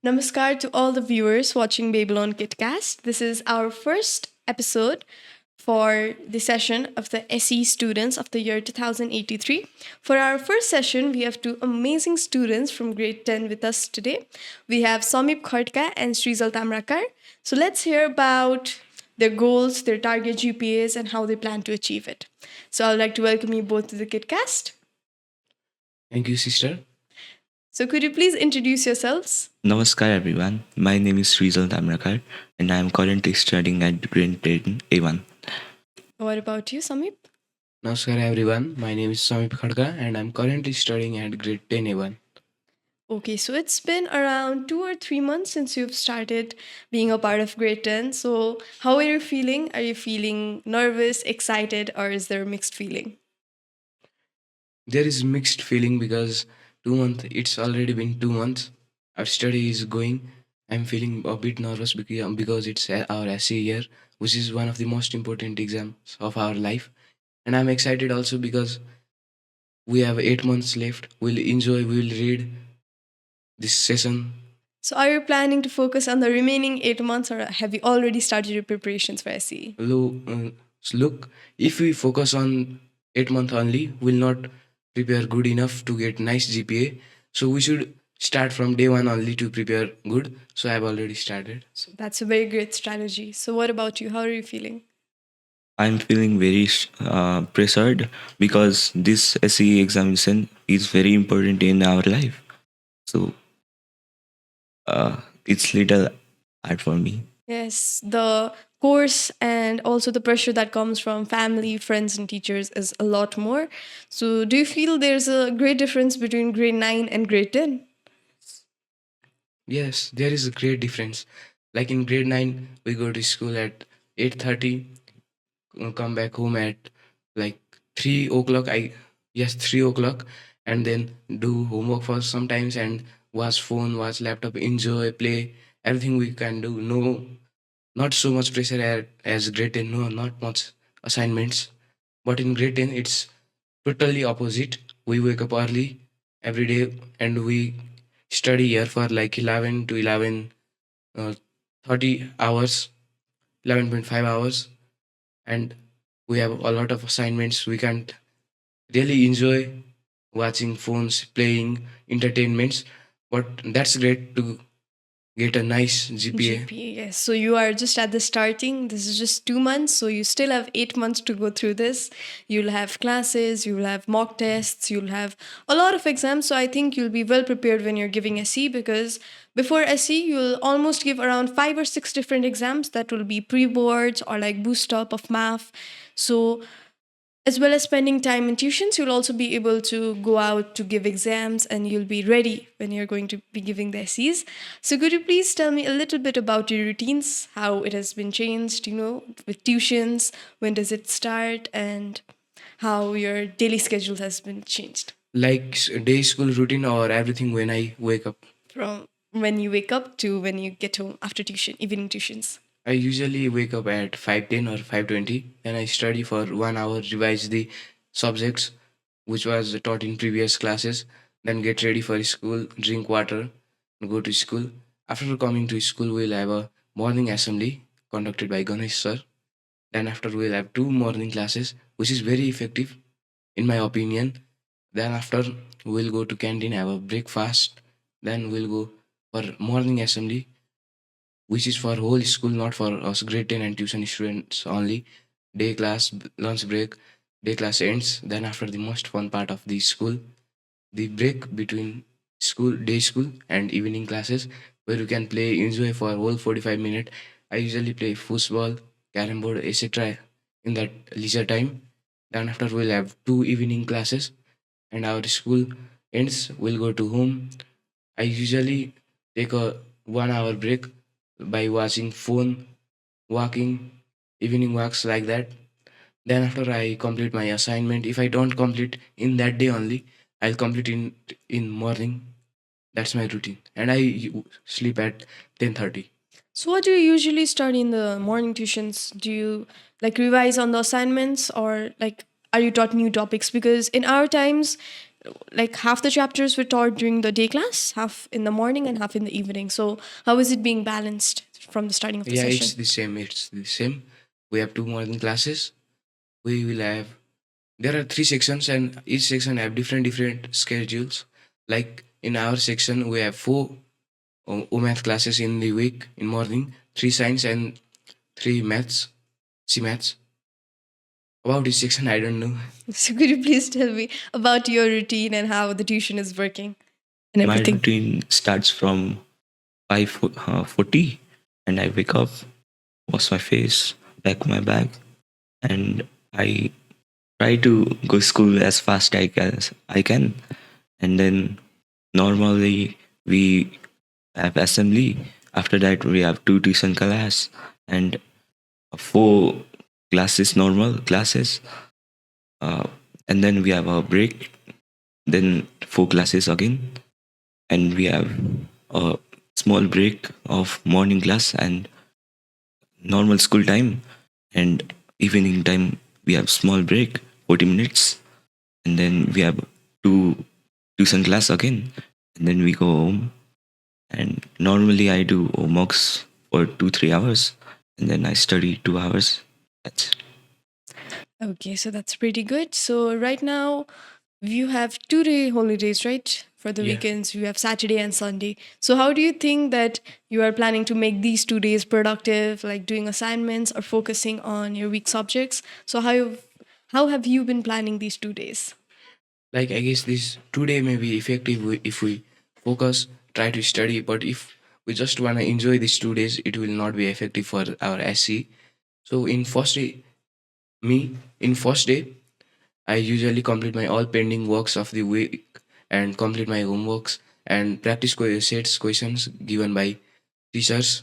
Namaskar to all the viewers watching Babylon KidCast. This is our first episode for the session of the SE students of the year 2083. For our first session, we have two amazing students from grade 10 with us today. We have Samip Khadka and Srijal Tamrakar. So let's hear about their goals, their target GPAs, and how they plan to achieve it. So I'd like to welcome you both to the KidCast. Thank you, sister. So could you please introduce yourselves? Namaskar everyone, my name is Srijal Tamrakar and I am currently studying at grade 10 A1. What about you, Samip? Namaskar everyone. My name is Samip Khadka and I'm currently studying at grade 10 A1. Okay, so it's been around 2 or 3 months since you've started being a part of grade 10. So, how are you feeling? Are you feeling nervous, excited, or is there a mixed feeling? There is mixed feeling because 2 months, it's already been 2 months. Our study is going. I'm feeling a bit nervous because it's our SE year, which is one of the most important exams of our life. And I'm excited also because we have 8 months left. We'll enjoy, we'll read this session. So, are you planning to focus on the remaining 8 months, or have you already started your preparations for SE? Look, if we focus on 8 months only, we'll not prepare good enough to get nice GPA. So we should start from day one only to prepare good. So I've already started. So, that's a very great strategy. So, what about you? How are you feeling? I'm feeling very pressured because this SE examination is very important in our life. So it's little hard for me. Yes, the course and also the pressure that comes from family, friends, and teachers is a lot more. So, do you feel there's a great difference between grade 9 and grade 10? Yes, there is a great difference. Like in grade 9, we go to school at 8:30, come back home at like 3 o'clock. 3 o'clock, and then do homework for sometimes and watch phone, watch laptop, enjoy, play, everything we can do. No, not so much pressure as grade 10. No, not much assignments. But in grade 10, it's totally opposite. We wake up early every day and we study here for like 11 to 11, 30 hours, 11.5 hours, and we have a lot of assignments. We can't really enjoy watching phones, playing, entertainments, but that's great to get a nice GPA. GPA, yes. So you are just at the starting. This is just 2 months. So you still have 8 months to go through this. You'll have classes, you'll have mock tests, you'll have a lot of exams. So I think you'll be well prepared when you're giving SE, because before SE, you'll almost give around 5 or 6 different exams that will be pre boards or like boost up of math. So as well as spending time in tuitions, you'll also be able to go out to give exams and you'll be ready when you're going to be giving the SEs. So, could you please tell me a little bit about your routines, how it has been changed, with tuitions, when does it start, and how your daily schedule has been changed? Like day school routine or everything when I wake up. From when you wake up to when you get home after tuition, evening tuitions. I usually wake up at 5:10 or 5:20 and I study for 1 hour, revise the subjects which was taught in previous classes, then get ready for school, drink water, and go to school. After coming to school, we'll have a morning assembly conducted by Ganesh sir. Then after we'll have two morning classes, which is very effective in my opinion. Then after we'll go to canteen, have a breakfast. Then we'll go for morning assembly, which is for whole school, not for us grade 10 and tuition students only. Day class, lunch break, day class ends. Then after the most fun part of the school, the break between day school and evening classes, where you can play, enjoy for whole 45 minutes. I usually play football, carom board, etc. in that leisure time. Then after we'll have two evening classes and our school ends, we'll go to home. I usually take a 1 hour break by watching phone, walking, evening walks like that. Then after I complete my assignment, if I don't complete in that day only, I'll complete in morning. That's my routine, and I sleep at 10:30. So, what do you usually study in the morning tuitions? Do you like revise on the assignments, or like are you taught new topics? Because in our times, like half the chapters were taught during the day class, half in the morning and half in the evening. So how is it being balanced from the starting of the Yeah, session? it's the same. It's the same. We have two morning classes. We will have, there are three sections, and each section have different schedules. Like in our section, we have four math classes in the week in morning, three science and three maths, C maths. About this section, I don't know. So could you please tell me about your routine and how the tuition is working and My everything? routine starts from 5:40, and I wake up, wash my face, pack my bag, and I try to go school as fast I can. And then normally we have assembly. After that we have two tuition class and four classes, normal classes. Uh, and then we have a break. Then four classes again, and we have a small break of morning class and normal school time, and evening time we have small break 40 minutes, and then we have two tuition class again, and then we go home. And normally I do homeworks for 2 3 hours, and then I study 2 hours. That's it. Okay, so that's pretty good. So right now you have 2 day holidays, right? For the Yeah. weekends, you have Saturday and Sunday. So how do you think that you are planning to make these 2 days productive, like doing assignments or focusing on your weak subjects? So how have you been planning these 2 days? Like I guess this today may be effective if we focus, try to study. But if we just wanna enjoy these 2 days, it will not be effective for our SC. So in first day, in first day, I usually complete my all pending works of the week and complete my homeworks and practice sets questions given by teachers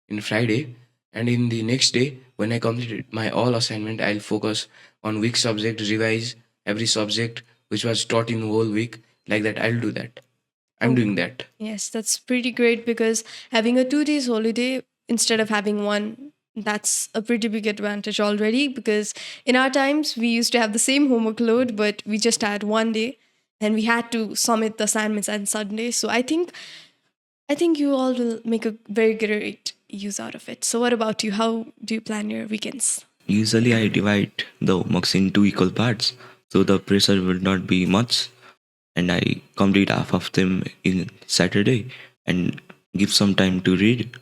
in Friday. And in the next day, when I completed my all assignment, I'll focus on week subject, revise every subject which was taught in whole week. Like that, I'll do that. I'm Oh, doing that. yes, that's pretty great because having a 2 days holiday instead of having one, that's a pretty big advantage already. Because in our times, we used to have the same homework load, but we just had one day and we had to submit the assignments on Sunday. So I think you all will make a very great use out of it. So what about you? How do you plan your weekends? Usually I divide the homeworks into equal parts, so the pressure will not be much, and I complete half of them in Saturday and give some time to read,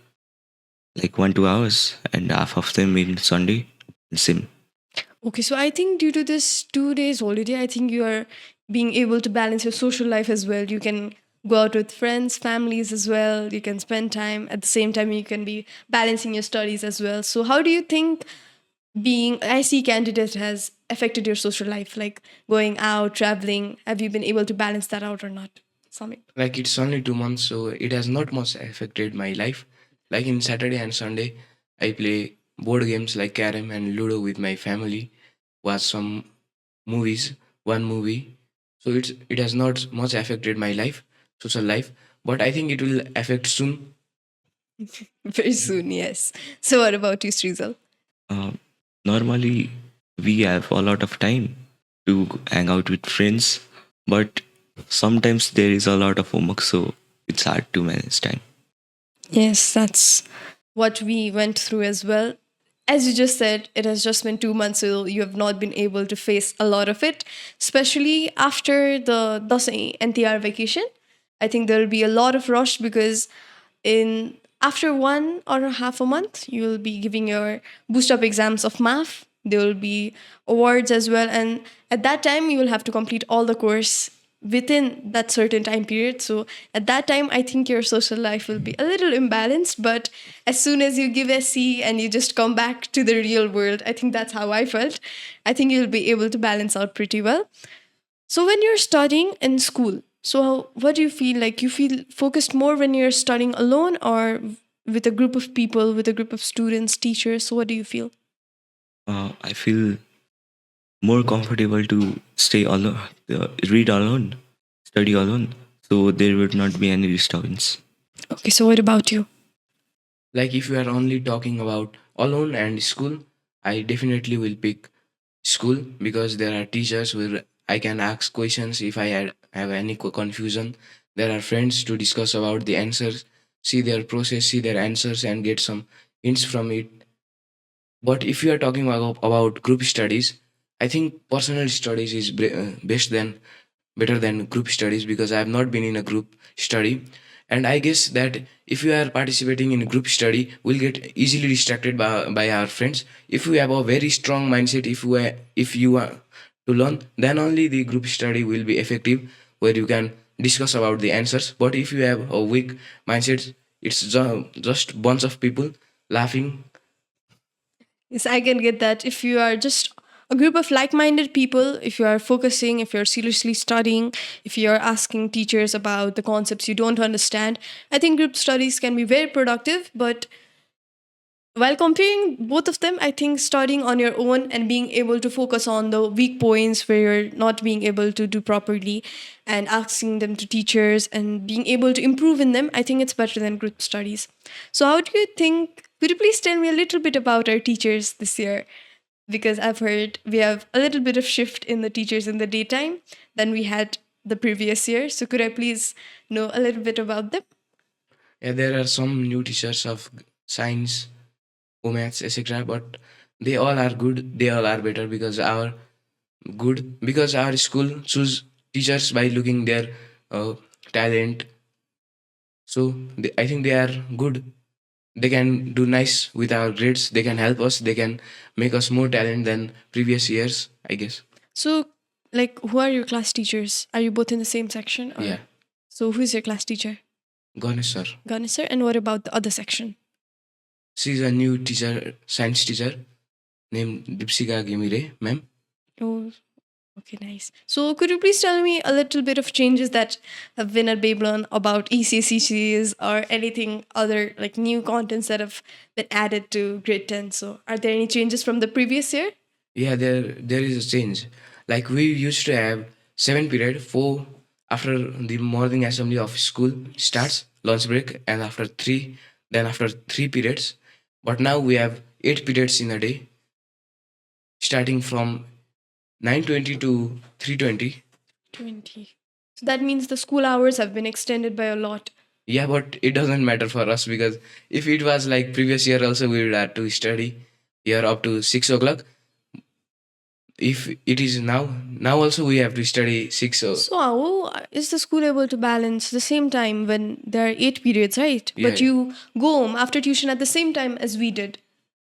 like 1 2 hours, and half of them in Sunday. Same. Okay, so I think due to this 2 days holiday, I think you are being able to balance your social life as well. You can go out with friends, families as well. You can spend time at the same time. You can be balancing your studies as well. So, how do you think being IC candidate has affected your social life, like going out, traveling? Have you been able to balance that out or not, Samip? Like it's only 2 months, so it has not much affected my life. Like in Saturday and Sunday, I play board games like Carom and Ludo with my family, watch some movies, one movie. So it has not much affected my life, social life, but I think it will affect soon. Very soon, yes. So, what about you, Srijal? Uh, Normally, we have a lot of time to hang out with friends, but sometimes there is a lot of homework, so it's hard to manage time. Yes, that's what we went through as well. As you just said, it has just been 2 months, so you have not been able to face a lot of it, especially after the Dasai NTR vacation. I think there will be a lot of rush because in after 1.5 months, you will be giving your boost up exams of math. There will be awards as well, and at that time, you will have to complete all the course within that certain time period. So at that time, I think your social life will be a little imbalanced. But as soon as you give SC and you just come back to the real world, I think that's how I felt. I think you'll be able to balance out pretty well. So when you're studying in school, so what do you feel like? You feel focused more when you're studying alone or with a group of people, with a group of students, teachers? So what do you feel? I feel more comfortable to stay alone, read alone, study alone, so there would not be any disturbance. Okay, so what about you? Like if you are only talking about alone and school, I definitely will pick school because there are teachers where I can ask questions if I have any confusion, there are friends to discuss about the answers, see their process, see their answers, and get some hints from it. But if you are talking about group studies, I think personal studies is best than better than group studies, because I have not been in a group study. And I guess that if you are participating in group study, we'll get easily distracted by our friends. If we have a very strong mindset, if you are to learn, then only the group study will be effective, where you can discuss about the answers. But if you have a weak mindset, it's just bunch of people laughing. Yes, I can get that. If you are just a group of like minded people, if you are focusing, if you're seriously studying, if you're asking teachers about the concepts you don't understand, I think group studies can be very productive. But while comparing both of them, I think studying on your own and being able to focus on the weak points where you're not being able to do properly and asking them to teachers and being able to improve in them, I think it's better than group studies. So, how do you think? Could you please tell me a little bit about our teachers this year? Because I've heard we have a little bit of shift in the teachers in the daytime than we had the previous year. So, could I please know a little bit about them? Yeah, there are some new teachers of science, maths, etc. But they all are good. They all are better because our school choose teachers by looking their uh, talent. So I think they are good. They can do nice with our grades. They can help us. They can make us more talent than previous years, I guess. So, like, who are your class teachers? Are you both in the same section? Or Yeah, so, who's your class teacher? Ganesh sir. Ganesh sir. And what about the other section? She's a new teacher, science teacher named Dipsika Gimire, ma'am. Oh, okay, nice. So, could you please tell me a little bit of changes that have been at Babylon about ECCs or anything other like new contents that have been added to grade 10? So, are there any changes from the previous year? Yeah, there is a change. Like we used to have 7 period, four after the morning assembly of school starts, lunch break, and after 3 periods. But now we have 8 periods in a day, starting from 9:20 to 3:20. 20. So, that means the school hours have been extended by a lot. Yeah, but it doesn't matter for us, because if it was like previous year, also we would have to study here up to 6 o'clock. If it is now also we have to study six. So, how is the school able to balance the same time when there are 8 periods, right? Yeah, But yeah. you go home after tuition at the same time as we did.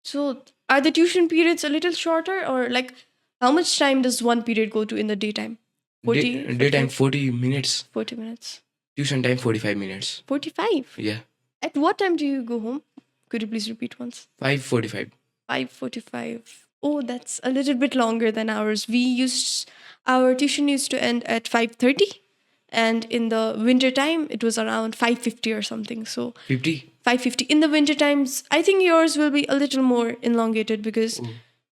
So, are the tuition periods a little shorter, or like how much time does one period go to in the daytime? 40, Daytime 45, 40 minutes, 40 minutes. tuition time 45 minutes. 45. Yeah, At what time do you go home? Could you please repeat once? 5:45. 5:45. Oh, that's a little bit longer than ours. Our tuition used to end at 5:30, and in the winter time it was around 5:50 or something. So 50. 5:50 in the winter times. I think yours will be a little more elongated because Oh,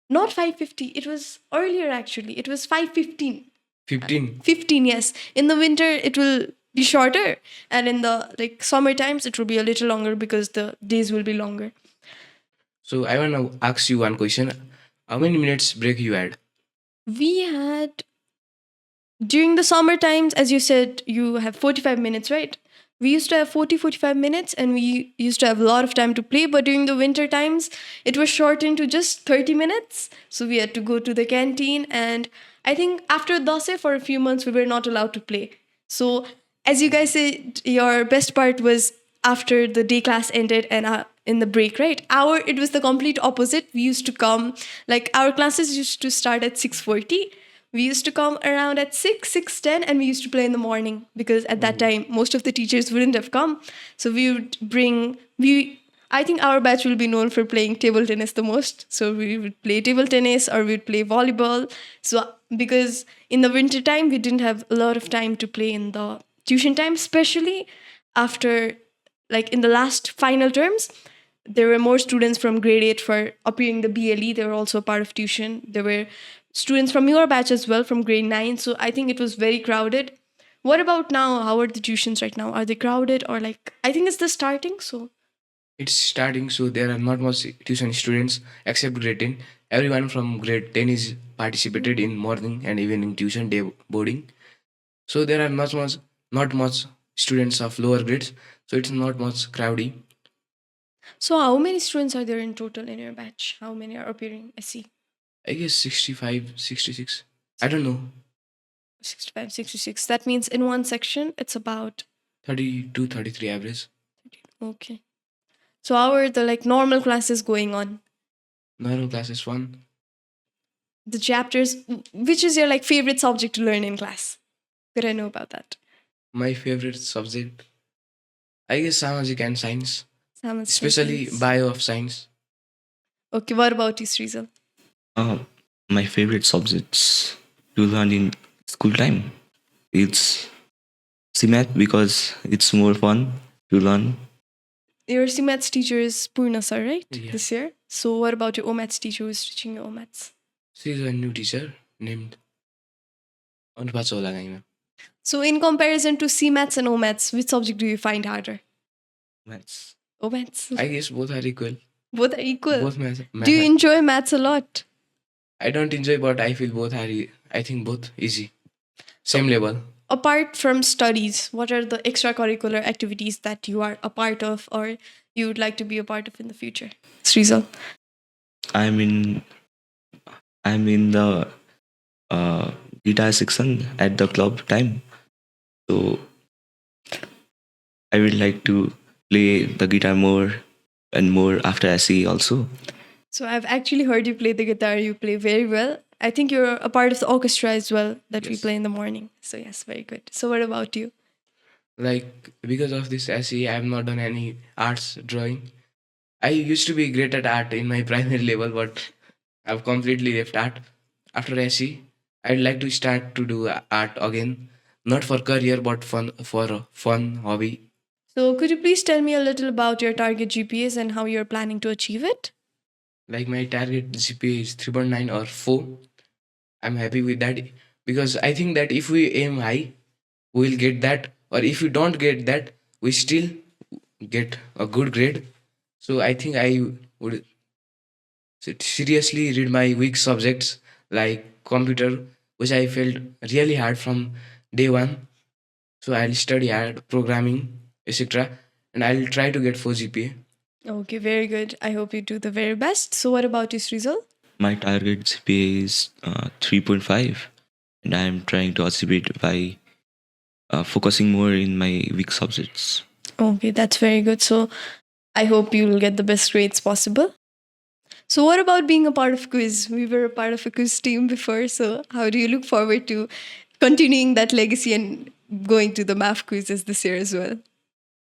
not 5:50. It was earlier actually. It was 5:15. 15. 15, yes. In the winter it will be shorter, and in the like summer times it will be a little longer because the days will be longer. So I want to ask you one question. How many minutes break you had? We had during the summer times, as you said, you have 45 minutes, right? We used to have 45 minutes and we used to have a lot of time to play. But during the winter times, it was shortened to just 30 minutes. So we had to go to the canteen. And I think after Dase, for a few months, we were not allowed to play. So, as you guys said, your best part was after the day class ended and in the break, right? It was the complete opposite. We used to come, like our classes used to start at 6:40. We used to come around at 6, 6:10, and we used to play in the morning because at that time most of the teachers wouldn't have come. So we would bring we I think our batch will be known for playing table tennis the most. So we would play table tennis or we'd play volleyball. So because in the winter time we didn't have a lot of time to play in the tuition time, especially after like in the last final terms there were more students from grade 8 for appearing the BLE. They were also part of tuition. There were students from your batch as well from grade 9. So I think it was very crowded. What about now? How are the tuitions right now? Are they crowded or like, I think it's the starting. So It's starting, so there are not much tuition students except grade 10. Everyone from grade 10 is participated in morning and evening tuition day boarding. So there are not much students of lower grades. So it's not much crowdy. So how many students are there in total in your batch? How many are appearing? I see. I guess 65, 66. I don't know. 65, 66. That means in one section, it's about 32, 33 average. okay. So how are the like normal classes going on? Normal classes one. The chapters, which is your like favorite subject to learn in class? Could I know about that? My favorite subject, I guess Samajik and science, Science and especially science. bio of science. Okay, what about you, Srijal? Uh, my favorite subjects to learn in school time. It's CMAT because it's more fun to learn. Your CMATs teacher is Purna sir, right? Yeah. This year. So what about your OMATs teacher who is teaching your OMATs? She's a new teacher named Anupatsolagaima. So in comparison to CMATs and OMATs, which subject do you find harder? Maths. OMATs. I guess both are equal. Both are equal. Both math. Do you enjoy maths a lot? I don't enjoy, but I feel both are. I think both easy. Same level. Apart from studies, what are the extracurricular activities that you are a part of or you would like to be a part of in the future? Srijal. I'm in the uh, guitar section at the club time. So I would like to play the guitar more and more after SE also. So I've actually heard you play the guitar. You play very well. I think you're a part of the orchestra as well that we Yes. play in the morning. So yes, very good. So what about you? Like because of this SE, I have not done any arts drawing. I used to be great at art in my primary level, but I've completely left art. After SE, I'd like to start to do art again, not for career but fun for a fun hobby. So could you please tell me a little about your target GPAs and how you're planning to achieve it? Like my target GPA is 3.9 or 4. I'm happy with that because I think that if we aim high, we will get that, or if we don't get that, we still get a good grade. So I think I would seriously read my weak subjects like computer, which I felt really hard from day one. So I'll study hard programming, etc., and I'll try to get 4 GPA. Okay, very good. I hope you do the very best. So what about you, Srijal? My target GPA is 3.5, and I am trying to achieve it by focusing more in my weak subjects. Okay, that's very good. So I hope you will get the best grades possible. So what about being a part of quiz? We were a part of a quiz team before. So how do you look forward to continuing that legacy and going to the math quizzes this year as well?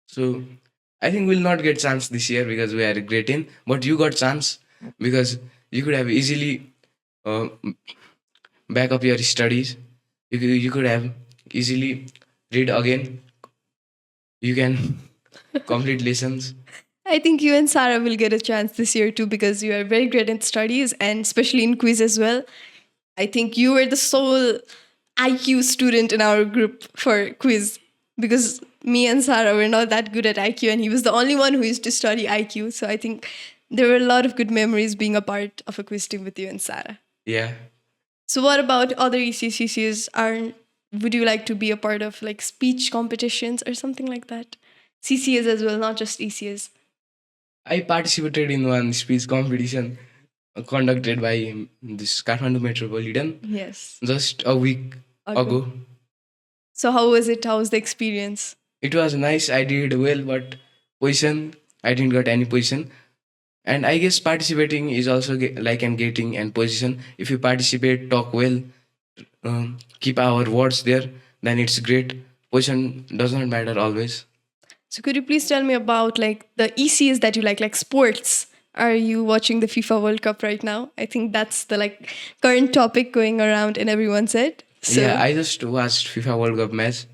So I think we'll not get chance this year because we are great in, but you got chance because you could have easily uh, back up your studies. You could have easily read again. You can complete lessons. I think you and Sarah will get a chance this year too because you are very great in studies and especially in quiz as well. I think you were the sole IQ student in our group for quiz because me and Sarah were not that good at IQ and he was the only one who used to study IQ. So I think there were a lot of good memories being a part of a quiz team with you and Sarah. Yeah. So what about other ECCCs? Would you like to be a part of like speech competitions or something like that? CCS as well, not just ECS. I participated in one speech competition conducted by this Kathmandu Metropolitan Yes. just a week ago. So how was it? How was the experience? It was nice. I did well, but position I didn't get any position. And I guess participating is also like and getting and position. If you participate, talk well, keep our words there, then it's great. Position does not matter always. So could you please tell me about like the ECs that you like sports? Are you watching the FIFA World Cup right now? I think that's the like current topic going around in everyone's head. So Yeah, I just watched FIFA World Cup match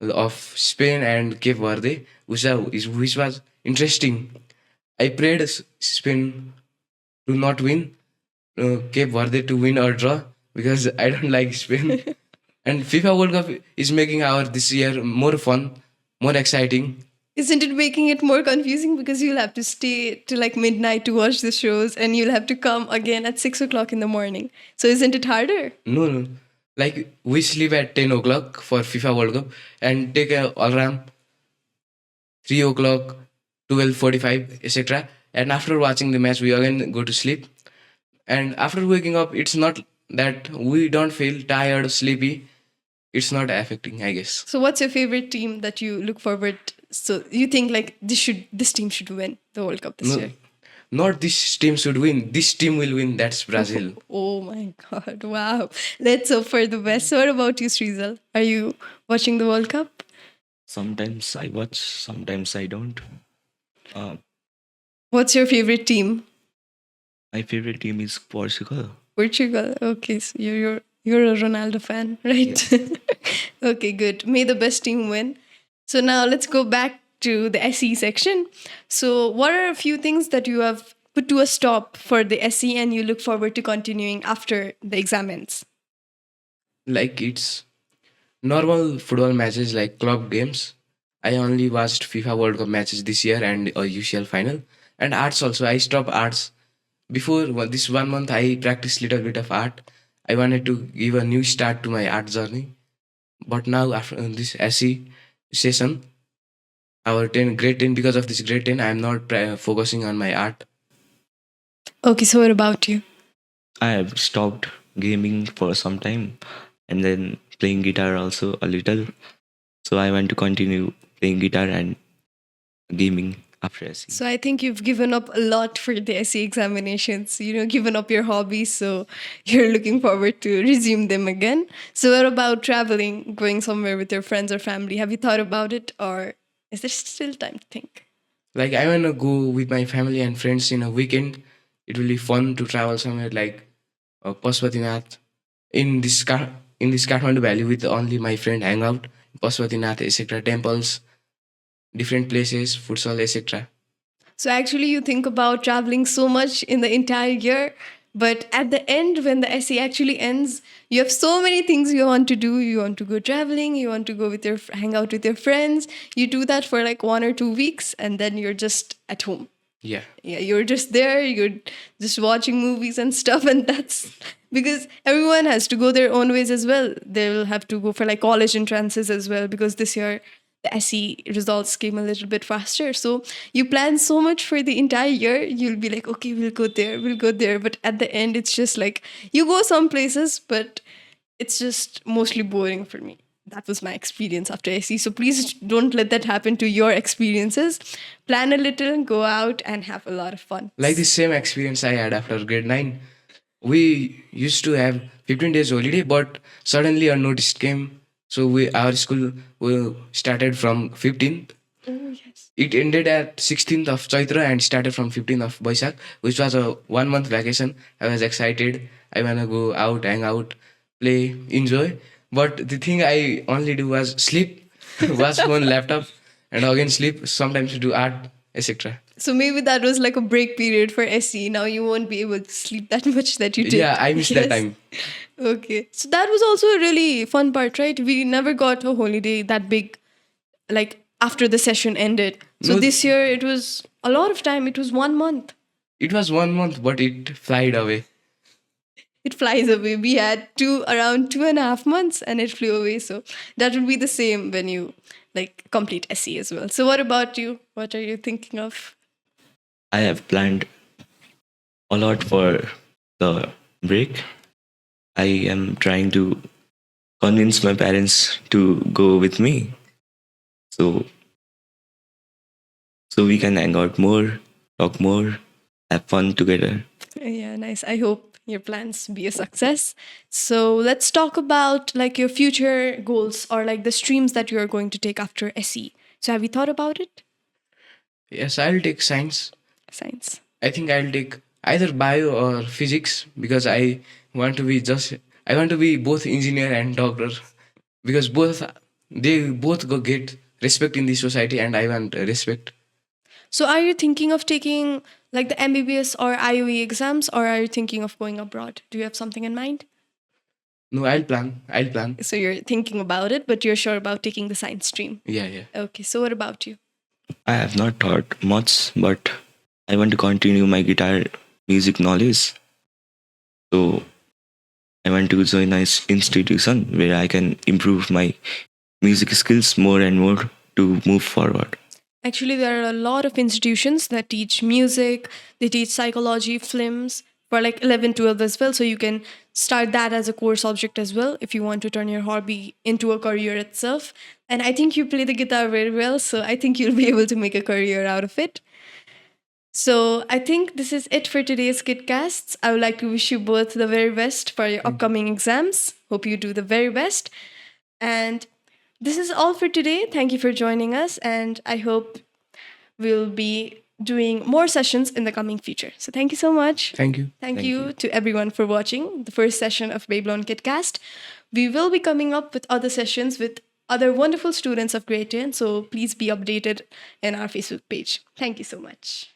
of Spain and Cape Verde, which was interesting. I prayed Spain to not win, Cape Verde to win or draw because I don't like Spain. And FIFA World Cup is making our this year more fun, more exciting. isn't it making it more confusing because you'll have to stay till like midnight to watch the shows and you'll have to come again at 6 o'clock in the morning. So isn't it harder? No, Like we sleep at 10 o'clock for FIFA World Cup and take a alarm 3 o'clock, 12:45, etc. And after watching the match, we again go to sleep. And after waking up, it's not that we don't feel tired, sleepy. It's not affecting, I guess. So what's your favorite team that you look forward? So you think like this team should win the World Cup this No, year? not this team should win. This team will win. That's Brazil. Oh my God! Wow. Let's hope for the best. So what about you, Srijal? Are you watching the World Cup? Sometimes I watch, sometimes I don't. Uh, What's your favorite team? my favorite team is Portugal. Portugal. Okay, so you're a Ronaldo fan, right? Okay, good. May the best team win. So now let's go back to the SE section. So what are a few things that you have put to a stop for the SE and you look forward to continuing after the examines? Like it's normal football matches like club games. I only watched FIFA World Cup matches this year and a UCL final. And arts also. I stopped arts. Before this 1 month, I practiced little bit of art. I wanted to give a new start to my art journey. But now after this SE session, our 10 grade 10, because of this grade 10, I am not focusing on my art. Okay, so what about you? I have stopped gaming for some time and then playing guitar also a little. So I want to continue playing guitar and gaming after SE. So I think you've given up a lot for the SE examinations, given up your hobbies. So you're looking forward to resume them again. So what about traveling, going somewhere with your friends or family? Have you thought about it or is there still time to think? Like I want to go with my family and friends in a weekend. It will be fun to travel somewhere like Pashupatinath in this Kathmandu Valley with only my friend hang out, Pashupatinath, etc. Temples, different places, food stall, etc. So actually, you think about traveling so much in the entire year, but at the end, when the essay actually ends, you have so many things you want to do. You want to go traveling, you want to go with hang out with your friends. You do that for like 1 or 2 weeks, and then you're just at home. Yeah. Yeah, you're just there, you're just watching movies and stuff, and that's because everyone has to go their own ways as well. They'll have to go for like college entrances as well because this year the SE results came a little bit faster. So you plan so much for the entire year, you'll be like, okay, we'll go there. But at the end, it's just like you go some places, but it's just mostly boring for me. That was my experience after SE. So please don't let that happen to your experiences. Plan a little, go out, and have a lot of fun. Like the same experience I had after grade 9. We used to have 15 days holiday, but suddenly a notice came. So our school started from 15th. Oh, yes. It ended at 16th of Chaitra and started from 15th of Baishak, which was a 1 month vacation. I was excited. I want to go out, hang out, play, enjoy. But the thing I only do was sleep, watch phone, laptop, and again sleep, sometimes do art, etc. So maybe that was like a break period for SE. Now you won't be able to sleep that much that you did. Yeah, I miss that Yes. time. Okay. So that was also a really fun part, right? We never got a holiday that big, like after the session ended. So No, this year it was a lot of time. It was 1 month. it was 1 month, but it flied away. It flies away. We had around 2.5 months and it flew away. So that will be the same when you like complete SE as well. So what about you? What are you thinking of? I have planned a lot for the break. I am trying to convince my parents to go with me. So we can hang out more, talk more, have fun together. Yeah, nice. I hope your plans be a success. So let's talk about like your future goals or like the streams that you are going to take after SE. So have you thought about it? Yes, I'll take science. Science. I think I'll take either bio or physics because want to be I want to be both engineer and doctor because they both go get respect in the society and I want respect. So are you thinking of taking like the MBBS or IOE exams or are you thinking of going abroad? Do you have something in mind? No, I'll plan. I'll plan. So you're thinking about it, but you're sure about taking the science stream. Yeah, yeah. Okay, so what about you? I have not thought much, but I want to continue my guitar music knowledge. So I want to join an institution where I can improve my music skills more and more to move forward. Actually, there are a lot of institutions that teach music, they teach psychology, films for like 11, 12 as well. So you can start that as a core subject as well if you want to turn your hobby into a career itself. And I think you play the guitar very well. So I think you'll be able to make a career out of it. So I think this is it for today's KidCasts. I would like to wish you both the very best for your upcoming exams. Hope you do the very best. And this is all for today. Thank you for joining us. And I hope we'll be doing more sessions in the coming future. So thank you so much. Thank you. Thank Thank you you. to everyone for watching the first session of Babylon KidCast. We will be coming up with other sessions with other wonderful students of grade 10. So please be updated in our Facebook page. Thank you so much.